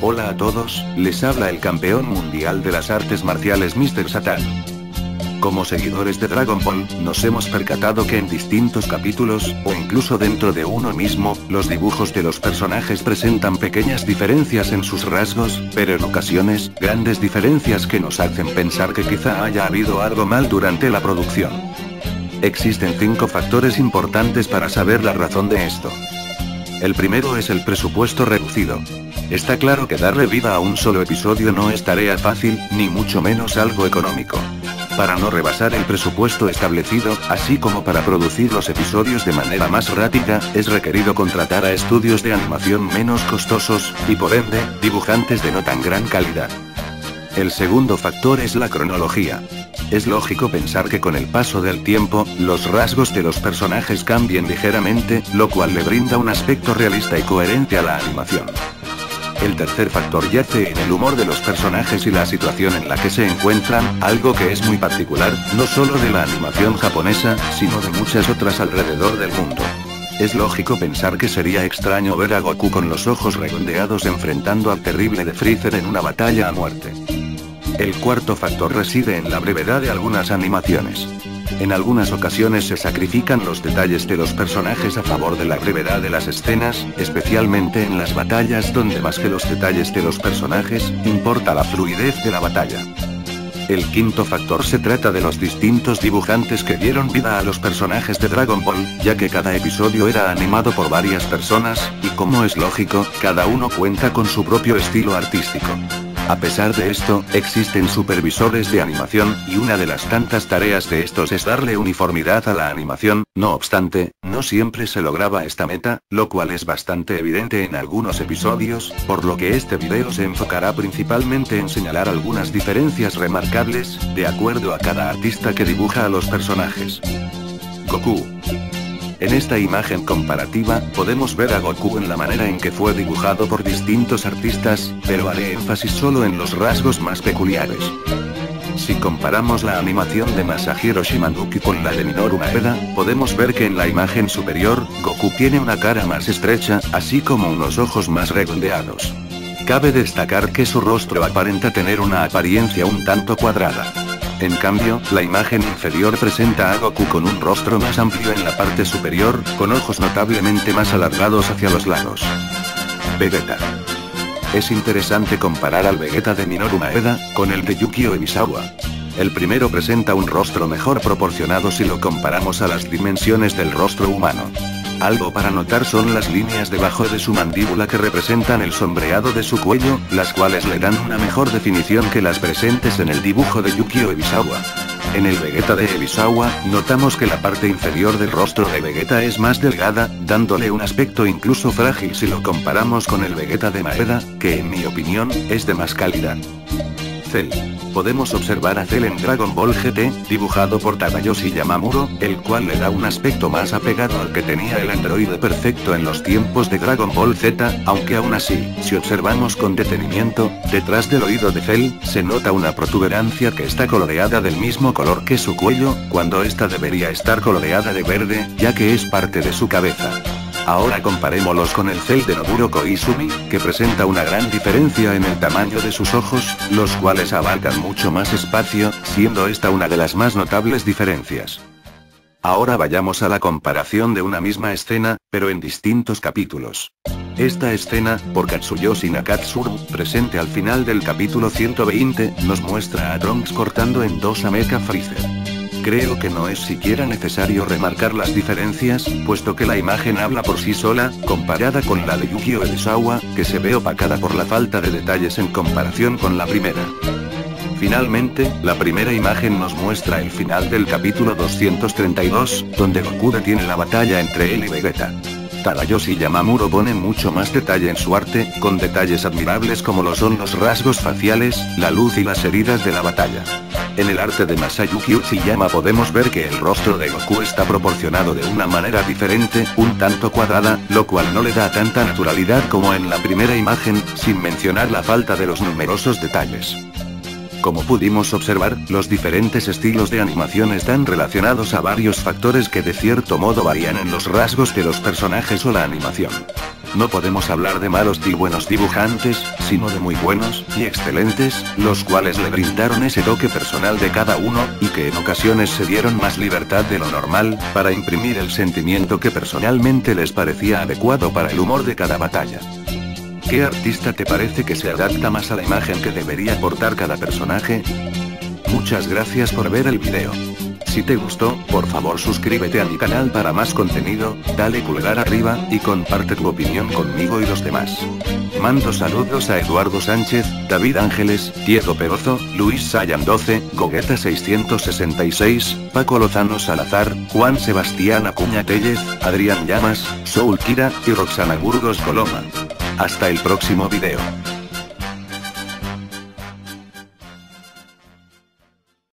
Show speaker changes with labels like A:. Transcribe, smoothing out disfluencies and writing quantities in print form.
A: Hola a todos, les habla el campeón mundial de las artes marciales Mr. Satan. Como seguidores de Dragon Ball, nos hemos percatado que en distintos capítulos, o incluso dentro de uno mismo, los dibujos de los personajes presentan pequeñas diferencias en sus rasgos, pero en ocasiones, grandes diferencias que nos hacen pensar que quizá haya habido algo mal durante la producción. Existen 5 factores importantes para saber la razón de esto. El primero es el presupuesto reducido. Está claro que darle vida a un solo episodio no es tarea fácil, ni mucho menos algo económico. Para no rebasar el presupuesto establecido, así como para producir los episodios de manera más rápida, es requerido contratar a estudios de animación menos costosos, y por ende, dibujantes de no tan gran calidad. El segundo factor es la cronología. Es lógico pensar que con el paso del tiempo, los rasgos de los personajes cambien ligeramente, lo cual le brinda un aspecto realista y coherente a la animación. El tercer factor yace en el humor de los personajes y la situación en la que se encuentran, algo que es muy particular, no solo de la animación japonesa, sino de muchas otras alrededor del mundo. Es lógico pensar que sería extraño ver a Goku con los ojos redondeados enfrentando al terrible de Freezer en una batalla a muerte. El cuarto factor reside en la brevedad de algunas animaciones. En algunas ocasiones se sacrifican los detalles de los personajes a favor de la brevedad de las escenas, especialmente en las batallas donde más que los detalles de los personajes, importa la fluidez de la batalla. El quinto factor se trata de los distintos dibujantes que dieron vida a los personajes de Dragon Ball, ya que cada episodio era animado por varias personas, y como es lógico, cada uno cuenta con su propio estilo artístico. A pesar de esto, existen supervisores de animación, y una de las tantas tareas de estos es darle uniformidad a la animación. No obstante, no siempre se lograba esta meta, lo cual es bastante evidente en algunos episodios, por lo que este video se enfocará principalmente en señalar algunas diferencias remarcables, de acuerdo a cada artista que dibuja a los personajes. Goku. En esta imagen comparativa, podemos ver a Goku en la manera en que fue dibujado por distintos artistas, pero haré énfasis solo en los rasgos más peculiares. Si comparamos la animación de Masahiro Shimanuki con la de Minoru Maeda, podemos ver que en la imagen superior, Goku tiene una cara más estrecha, así como unos ojos más redondeados. Cabe destacar que su rostro aparenta tener una apariencia un tanto cuadrada. En cambio, la imagen inferior presenta a Goku con un rostro más amplio en la parte superior, con ojos notablemente más alargados hacia los lados. Vegeta. Es interesante comparar al Vegeta de Minoru Maeda, con el de Yukio Ebisawa. El primero presenta un rostro mejor proporcionado si lo comparamos a las dimensiones del rostro humano. Algo para notar son las líneas debajo de su mandíbula que representan el sombreado de su cuello, las cuales le dan una mejor definición que las presentes en el dibujo de Yukio Ebisawa. En el Vegeta de Ebisawa, notamos que la parte inferior del rostro de Vegeta es más delgada, dándole un aspecto incluso frágil si lo comparamos con el Vegeta de Maeda, que en mi opinión, es de más calidad. Cell. Podemos observar a Cell en Dragon Ball GT, dibujado por Tadayoshi Yamamuro, el cual le da un aspecto más apegado al que tenía el androide perfecto en los tiempos de Dragon Ball Z, aunque aún así, si observamos con detenimiento, detrás del oído de Cell, se nota una protuberancia que está coloreada del mismo color que su cuello, cuando esta debería estar coloreada de verde, ya que es parte de su cabeza. Ahora comparémoslos con el Cell de Noburo Koizumi, que presenta una gran diferencia en el tamaño de sus ojos, los cuales abarcan mucho más espacio, siendo esta una de las más notables diferencias. Ahora vayamos a la comparación de una misma escena, pero en distintos capítulos. Esta escena, por Katsuyoshi Nakatsuru, presente al final del capítulo 120, nos muestra a Trunks cortando en dos a Mecha Freezer. Creo que no es siquiera necesario remarcar las diferencias, puesto que la imagen habla por sí sola, comparada con la de Yukio Ebisawa, que se ve opacada por la falta de detalles en comparación con la primera. Finalmente, la primera imagen nos muestra el final del capítulo 232, donde Goku detiene la batalla entre él y Vegeta. Tadayoshi Yamamuro pone mucho más detalle en su arte, con detalles admirables como lo son los rasgos faciales, la luz y las heridas de la batalla. En el arte de Masayuki Uchiyama podemos ver que el rostro de Goku está proporcionado de una manera diferente, un tanto cuadrada, lo cual no le da tanta naturalidad como en la primera imagen, sin mencionar la falta de los numerosos detalles. Como pudimos observar, los diferentes estilos de animación están relacionados a varios factores que de cierto modo varían en los rasgos de los personajes o la animación. No podemos hablar de malos y buenos dibujantes, sino de muy buenos y excelentes, los cuales le brindaron ese toque personal de cada uno, y que en ocasiones se dieron más libertad de lo normal, para imprimir el sentimiento que personalmente les parecía adecuado para el humor de cada batalla. ¿Qué artista te parece que se adapta más a la imagen que debería aportar cada personaje? Muchas gracias por ver el video. Si te gustó, por favor suscríbete a mi canal para más contenido, dale pulgar arriba, y comparte tu opinión conmigo y los demás. Mando saludos a Eduardo Sánchez, David Ángeles, Diego Perozo, Luis Sayan 12, Gogeta 666, Paco Lozano Salazar, Juan Sebastián Acuña Tellez, Adrián Llamas, Soul Kira, y Roxana Burgos Coloma. Hasta el próximo video.